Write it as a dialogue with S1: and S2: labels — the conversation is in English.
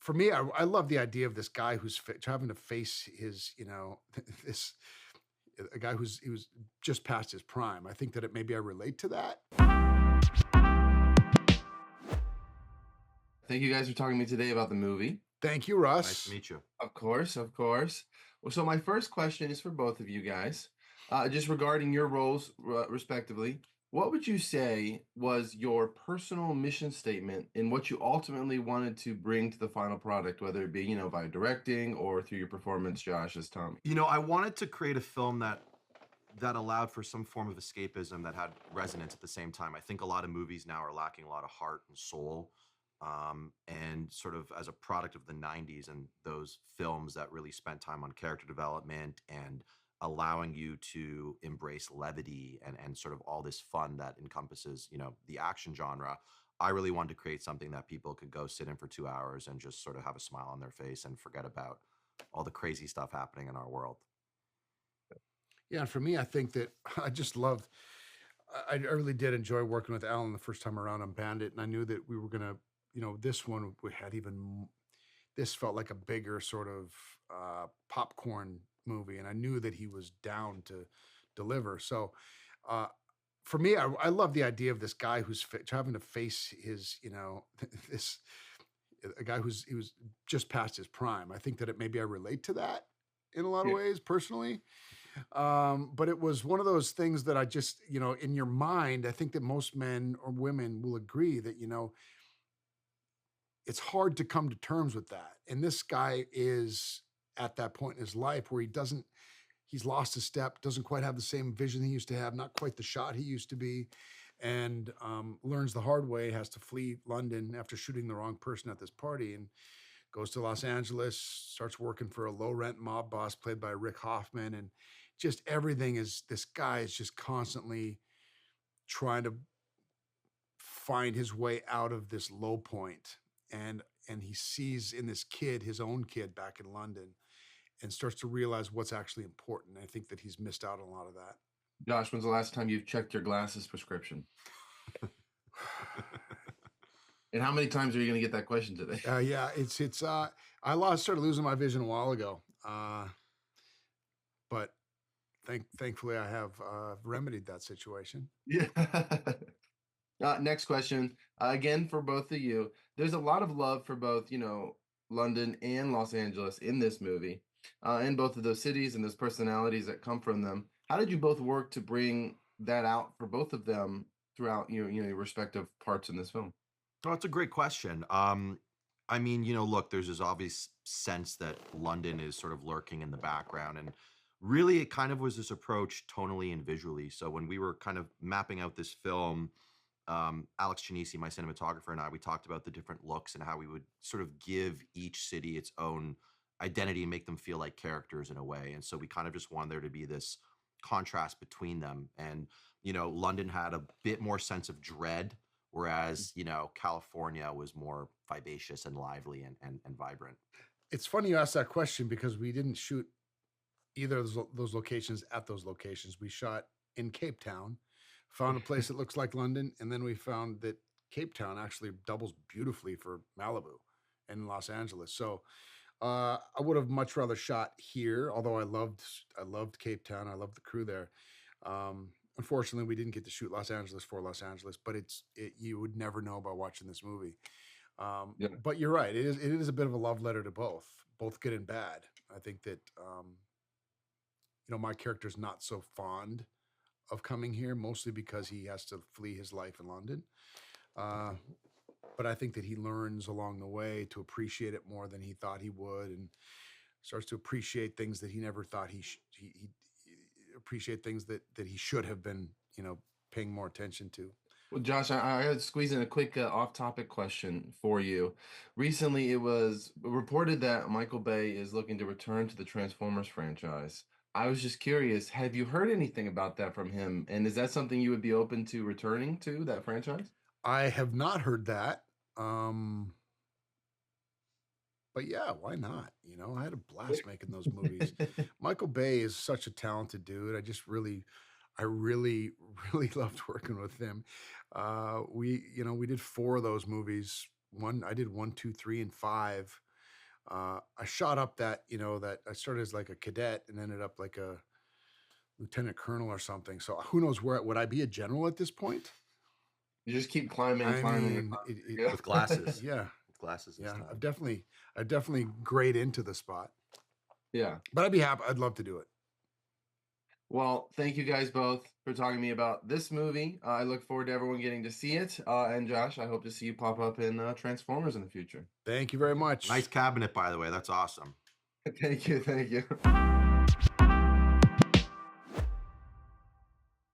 S1: For me, I love the idea of this guy who's having to face his, this a guy he was just past his prime. I think that maybe I relate to that.
S2: Thank you guys for talking to me today about the movie.
S1: Thank you,
S3: Nice to
S1: Russ.
S3: meet you.
S2: Of course, of course. Well, so my first question is for both of you guys, just regarding your roles, respectively. What would you say was your personal mission statement in what you ultimately wanted to bring to the final product, whether it be, by directing or through your performance, Josh, as Tommy?
S3: I wanted to create a film that allowed for some form of escapism that had resonance at the same time. I think a lot of movies now are lacking a lot of heart and soul. And sort of as a product of the 90s and those films that really spent time on character development and allowing you to embrace levity and sort of all this fun that encompasses, the action genre. I really wanted to create something that people could go sit in for 2 hours and just sort of have a smile on their face and forget about all the crazy stuff happening in our world.
S1: Yeah, and for me, I think that I just loved. I really did enjoy working with Alan the first time around on Bandit, and I knew that we were gonna, this one we had even. This felt like a bigger sort of popcorn movie, and I knew that he was down to deliver. So, uh, for me, I love the idea of this guy who's having to face his, this a guy he was just past his prime. I think that maybe I relate to that in a lot of
S2: Yeah.
S1: ways personally. But it was one of those things that I just, in your mind, I think that most men or women will agree that, it's hard to come to terms with that. And this guy is at that point in his life where he's lost a step, doesn't quite have the same vision he used to have, not quite the shot he used to be, and learns the hard way, has to flee London after shooting the wrong person at this party, and goes to Los Angeles, starts working for a low rent mob boss played by Rick Hoffman. And just everything this guy is just constantly trying to find his way out of this low point. And he sees in this kid, his own kid back in London, and starts to realize what's actually important. I think that he's missed out on a lot of that.
S2: Josh, when's the last time you've checked your glasses prescription? And how many times are you going to get that question today?
S1: Yeah, I started losing my vision a while ago. But thankfully I have remedied that situation.
S2: Yeah. Next question. Again, for both of you, there's a lot of love for both, London and Los Angeles in this movie, and both of those cities and those personalities that come from them. How did you both work to bring that out for both of them throughout your respective parts in this film?
S3: Oh, that's a great question. I mean, look, there's this obvious sense that London is sort of lurking in the background. And really, it kind of was this approach tonally and visually. So when we were kind of mapping out this film, Alex Chinisi, my cinematographer, and I, we talked about the different looks and how we would sort of give each city its own identity and make them feel like characters in a way. And so we kind of just wanted there to be this contrast between them. And, London had a bit more sense of dread, whereas, California was more vivacious and lively and vibrant.
S1: It's funny you asked that question because we didn't shoot either of those locations at those locations. We shot in Cape Town, found a place that looks like London, and then we found that Cape Town actually doubles beautifully for Malibu and Los Angeles. So I would have much rather shot here, although I loved Cape Town. I loved the crew there. Unfortunately, we didn't get to shoot Los Angeles for Los Angeles, but you would never know by watching this movie.
S2: Yeah.
S1: But you're right. It is a bit of a love letter to both good and bad. I think that my character's not so fond of coming here, mostly because he has to flee his life in London. But I think that he learns along the way to appreciate it more than he thought he would, and starts to appreciate things that he never thought he appreciate things that he should have been, paying more attention to.
S2: Well, Josh, I had to squeeze in a quick off-topic question for you. Recently, it was reported that Michael Bay is looking to return to the Transformers franchise. I was just curious, have you heard anything about that from him? And is that something you would be open to returning to that franchise?
S1: I have not heard that. But yeah, why not? I had a blast making those movies. Michael Bay is such a talented dude. I really, really loved working with him. We did four of those movies. I did one, two, three, and five. I shot up that, that I started as like a cadet and ended up like a lieutenant colonel or something. So who knows where would I be a general at this point?
S2: You just keep climbing,
S1: I
S2: climbing,
S1: mean,
S2: yeah.
S3: With glasses.
S1: yeah,
S3: With glasses this
S1: yeah.
S3: time.
S1: I definitely grade into the spot,
S2: Yeah.
S1: but I'd be happy. I'd love to do it.
S2: Well, thank you guys both for talking to me about this movie. I look forward to everyone getting to see it. And Josh, I hope to see you pop up in Transformers in the future.
S1: Thank you very much.
S3: Nice cabinet, by the way. That's awesome.
S2: Thank you. Thank you.